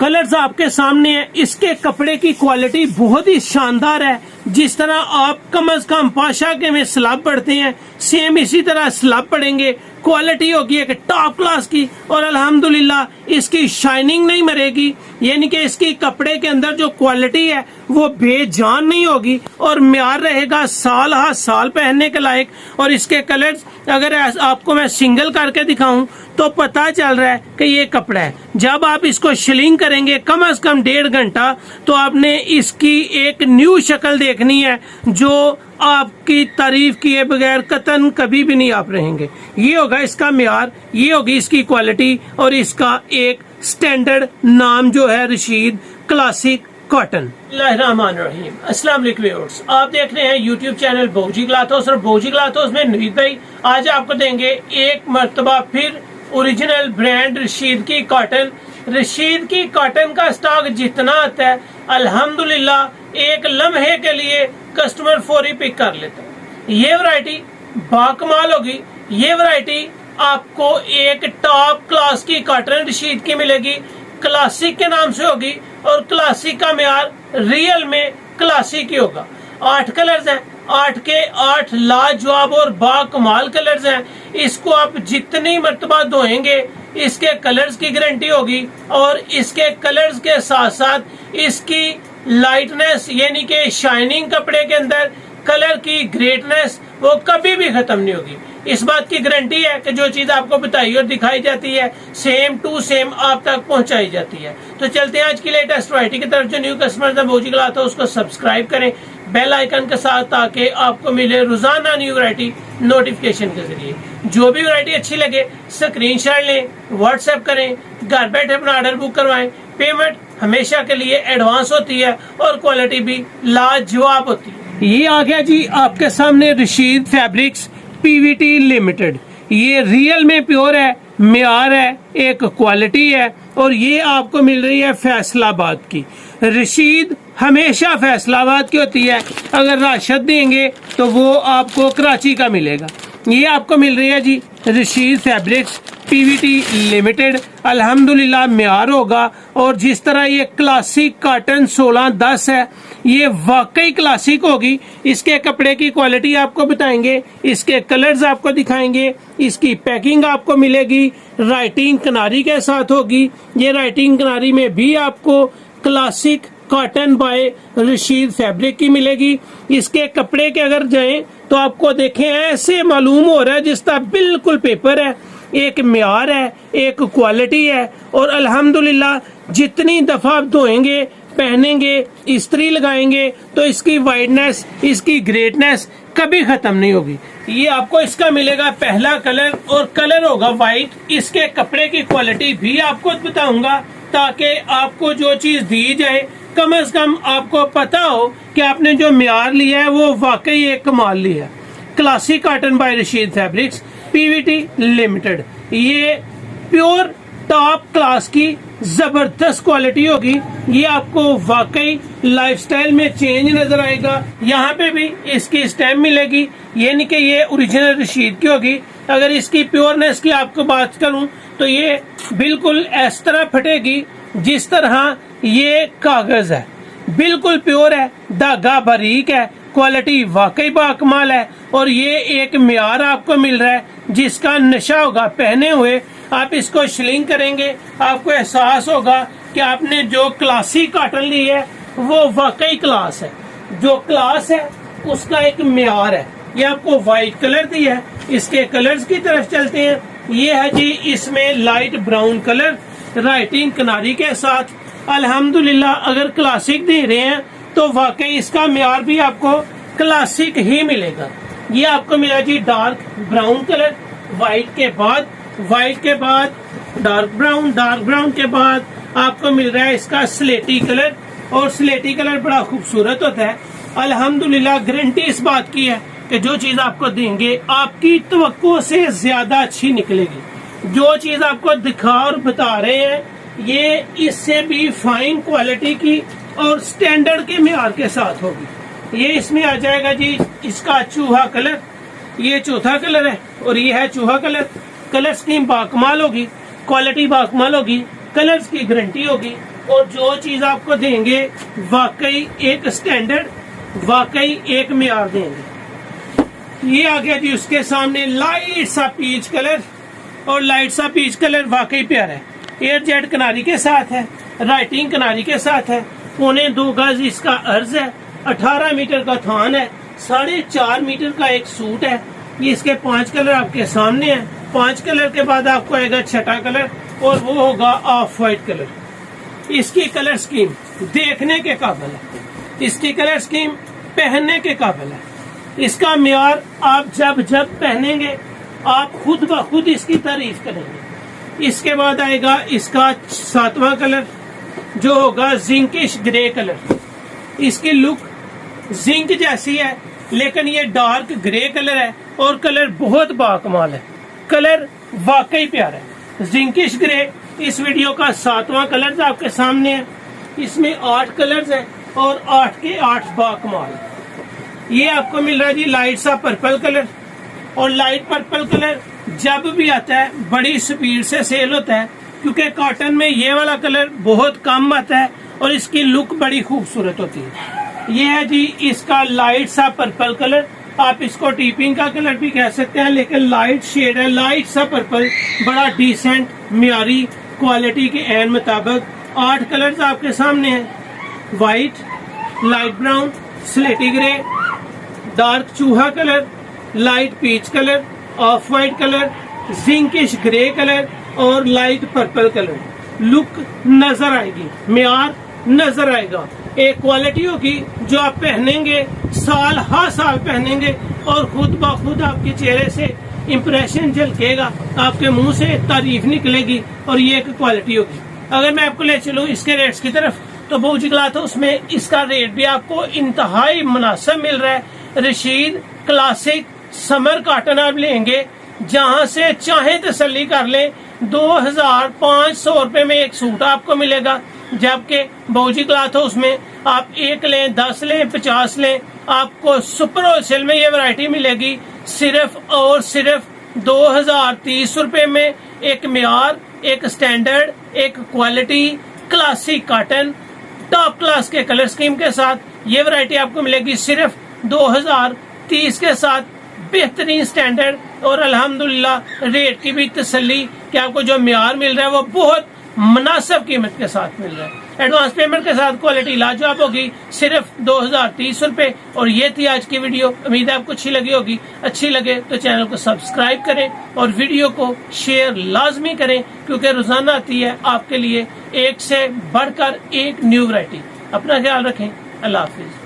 Colours आपके सामने है। इसके कपड़े की क्वालिटी बहुत ही शानदार है। जिस तरह आप कम अज कम पाशा के में स्लब पढ़ते हैं, सेम इसी तरह स्लब पढ़ेंगे। क्वालिटी होगी एक टॉप क्लास की और अल्हम्दुलिल्लाह इसकी शाइनिंग नहीं मरेगी, यानी कि इसकी कपड़े के अंदर जो क्वालिटी है वो बेजान नहीं होगी और म्यार रहेगा साल हा साल पहनने के लायक। और इसके कलर्स अगर आपको मैं सिंगल करके दिखाऊं तो पता चल रहा है कि ये कपड़ा है। जब आप इसको शिलिंग करेंगे कम से कम 1.5 घंटा तो आपने इसकी एक न्यू शक्ल देखनी है जो आपकी तारीफ किए बगैर कतन कभी भी नहीं आप रहेंगे। ये होगा इसका म्यार, ये होगी इसकी क्वालिटी और इसका एक स्टैंडर्ड नाम जो है रशीद क्लासिक कॉटन। बिस्मिल्लाहिर्रहमानिर्रहीम। अस्सलाम वालेकुम व्यूअर्स, आप देख रहे हैं यूट्यूब चैनल बोजी क्लॉथ्स और बोजी क्लॉथ्स में नवीद भाई आज आपको देंगे एक मर्तबा फिर ओरिजिनल ब्रांड रशीद की कॉटन। रशीद की कॉटन का स्टॉक जितना आता है अल्हम्दुलिल्लाह एक लम्हे के लिए कस्टमर फौरी पिक कर लेता है। ये वैरायटी बाकमाल होगी। ये वैरायटी आपको एक टॉप क्लास की कॉटन रशीद की मिलेगी। क्लासिक के नाम से होगी और क्लासिक का म्यार रियल में क्लासिक ही होगा। 8 कलर्स हैं, 8 के 8 लाजवाब और बाकमाल कलर्स हैं। इसको आप जितनी मर्तबा धोएंगे इसके कलर्स की गारंटी होगी और इसके कलर्स के साथ साथ इसकी लाइटनेस यानी कि शाइनिंग कपड़े के अंदर कलर की ग्रेटनेस वो कभी भी खत्म नहीं होगी। इस बात की गारंटी है कि जो चीज आपको बताई और दिखाई जाती है सेम टू सेम आप तक पहुंचाई जाती है। तो चलते हैं आज की लेटेस्ट वैरायटी की तरफ। जो न्यू कस्टमर है बोजी क्लॉथ है उसको सब्सक्राइब करें बेल आइकन के साथ ताकि आपको मिले रोजाना न्यू वैरायटी नोटिफिकेशन के जरिए। जो भी वैरायटी अच्छी लगे स्क्रीनशॉट लें, व्हाट्सएप करें, घर बैठे अपना ऑर्डर बुक करवाएं। पेमेंट हमेशा के लिए एडवांस होती है और क्वालिटी भी लाजवाब होती है। ये आ गया जी आपके सामने रशीद फैब्रिक्स पीवीटी लिमिटेड। ये रियल में प्योर है, म्यार है, एक क्वालिटी है और ये आपको मिल रही है फैसलाबाद की। रशीद हमेशा फैसलाबाद की होती है। अगर राशद देंगे तो वो आपको कराची का मिलेगा। ये आपको मिल रही है जी रशीद फैब्रिक्स पीवीटी लिमिटेड। अल्हम्दुलिल्लाह म्यार होगा और जिस तरह ये क्लासिक कॉटन 16-10 है ये वाकई क्लासिक होगी। इसके कपड़े की क्वालिटी आपको बताएंगे, इसके कलर्स आपको दिखाएंगे, इसकी पैकिंग आपको मिलेगी, राइटिंग किनारी के साथ होगी। ये राइटिंग किनारी में भी आपको classic cotton bye Rashid fabric की मिलेगी। इसके कपड़े के अगर जाएं तो आपको देखें ऐसे मालूम हो रहा है जिस तरह बिल्कुल पेपर है। एक म्यार है, एक क्वालिटी है और अल्हम्दुलिल्लाह जितनी दफा आप धोएंगे पहनेंगे इस्त्री लगाएंगे तो इसकी वाइडनेस इसकी ग्रेटनेस कभी खत्म नहीं होगी। ये आपको इसका मिलेगा पहला कलर और कलर होगा वाइट। इसके कपड़े की क्वालिटी भी आपको बताऊंगा ताकि आपको जो चीज दी जाए कम से कम आपको पता हो कि आपने जो म्यार लिया है वो वाकई एक कमाल लिया है। Classic cotton bye Rashid fabrics Pvt limited. ये प्योर टॉप क्लास की जबरदस्त क्वालिटी होगी। ये आपको वाकई लाइफस्टाइल में चेंज नजर आएगा। यहाँ पे भी इसकी स्टैम्प मिलेगी, यानी कि ये ओरिजिनल रशीद की होगी। अगर इसकी प्योरनेस की आपको बात करूं तो ये बिल्कुल इस तरह फटेगी जिस तरह ये कागज है। बिल्कुल प्योर है, धागा बारीक है, क्वालिटी वाकई बाकमाल है और ये एक म्यार आपको मिल रहा है जिसका नशा होगा पहने हुए। आप इसको शिलिंग करेंगे आपको एहसास होगा कि आपने जो क्लासिक कॉटन ली है वो वाकई क्लास है। जो क्लास है उसका एक म्यार है। ये आपको व्हाइट कलर दी है। इसके कलर्स की तरफ चलते हैं। ये है जी इसमें लाइट ब्राउन कलर राइटिंग किनारी के साथ। अल्हम्दुलिल्लाह अगर क्लासिक दे रहे हैं तो वाकई इसका म्यार भी आपको क्लासिक ही मिलेगा। ये आपको मिला जी डार्क ब्राउन कलर, व्हाइट के बाद डार्क ब्राउन के बाद आपको मिल रहा है इसका स्लेटी कलर और स्लेटी कलर बड़ा खूबसूरत होता है। अल्हम्दुलिल्लाह गारंटी इस बात की है कि जो चीज आपको देंगे आपकी तवक्को से ज्यादा अच्छी निकलेगी। जो चीज आपको दिखा और बता रहे हैं ये इससे भी फाइन क्वालिटी की और स्टैंडर्ड के म्यार के साथ होगी। ये इसमें आ जाएगा जी इसका चूहा कलर। ये चौथा कलर है और ये है चूहा कलर। कलर स्कीम बाकमाल होगी, क्वालिटी बाकमाल होगी, कलर्स की गारंटी होगी। और जो चीज आपको देंगे वाकई एक स्टैंडर्ड, वाकई एक मियार देंगे। ये आ गया जी उसके सामने लाइट सा पीच कलर, और लाइट सा पीच कलर वाकई प्यारा है। एयर जेट किनारी के साथ है, राइटिंग किनारी के साथ है, 2.25 गज इसका अर्ज है, 18 मीटर का थान है, 4.5 मीटर का एक सूट है। ये इसके 5 कलर आपके सामने है। 5 कलर के बाद आपको आएगा छठा कलर, और वो होगा ऑफ व्हाइट कलर। इसकी कलर स्कीम देखने के काबिल है, इसकी कलर स्कीम पहनने के काबिल है। इसका मियार आप जब जब पहनेंगे आप खुद ब खुद इसकी तारीफ करेंगे। इसके बाद आएगा इसका 7वां कलर, जो होगा जिंकिश ग्रे कलर। इसकी लुक जिंक जैसी है, लेकिन ये डार्क ग्रे कलर है और कलर बहुत बाकमाल है। कलर वाकई प्यारा है। जिंकिश ग्रे इस वीडियो का 7वां कलर आपके सामने है। इसमें 8 कलर्स हैं और 8 के 8 बाकमाल। ये आपको मिल रहा है जी लाइट सा पर्पल कलर, और लाइट पर्पल कलर जब भी आता है बड़ी स्पीड से सेल होता है, क्योंकि कॉटन में ये वाला कलर बहुत कम आता है और इसकी लुक बड़ी खूबसूरत होती है। ये है जी इसका लाइट सा पर्पल कलर, आप इसको टीपिंग का कलर भी कह सकते हैं, लेकिन लाइट शेड है, लाइट सा पर्पल, बड़ा डिसेंट मियारी क्वालिटी के एन मुताबिक। 8 कलर्स आपके सामने हैं, व्हाइट, लाइट ब्राउन, स्लेटी ग्रे, डार्क चूहा colour, light peach colour, off white colour, जिंकिश ग्रे कलर और लाइट पर्पल कलर। लुक नजर आएगी, मियार नजर आएगा, एक क्वालिटी होगी जो आप पहनेंगे साल हर साल पहनेंगे और खुद ब खुद आपके चेहरे से इंप्रेशन झलकेगा, आपके मुंह से तारीफ निकलेगी और ये एक क्वालिटी होगी। अगर मैं आपको ले चलूं इसके रेट्स की तरफ, तो बहुजी क्लॉथ उसमें इसका रेट भी आपको इंतहाई मुनासिब मिल रहा है। रशीद क्लासिक समर कॉटन आप लेंगे, जहां से चाहे तसल्ली कर लें, 2500 रुपए में एक सूट आपको मिलेगा। जबकि बहुजी क्लॉथ हाउस में आप 1 लें, 10 लें, 50 लें, आपको सुपर होलसेल में ये वैरायटी मिलेगी सिर्फ और सिर्फ 2030 रुपए में। एक मियार, एक स्टैंडर्ड, एक quality classic cotton top class के कलर स्कीम के साथ ये वैरायटी आपको मिलेगी सिर्फ 2030 के साथ। बेहतरीन स्टैंडर्ड और अल्हम्दुलिल्लाह रेट की भी तसल्ली कि आपको जो मियार मिल रहा है वो बहुत मुनासिब कीमत के साथ मिल रहा है। एडवांस पेमेंट के साथ क्वालिटी लाजवाब होगी, सिर्फ 2030 रुपए। और ये थी आज की वीडियो, उम्मीद है आपको अच्छी लगी होगी। अच्छी लगे तो चैनल को सब्सक्राइब करें और वीडियो को शेयर लाजमी करें, क्योंकि रोजाना आती है आपके लिए एक से बढ़कर एक न्यू वैरायटी। अपना ख्याल रखें, अल्लाह हाफिज।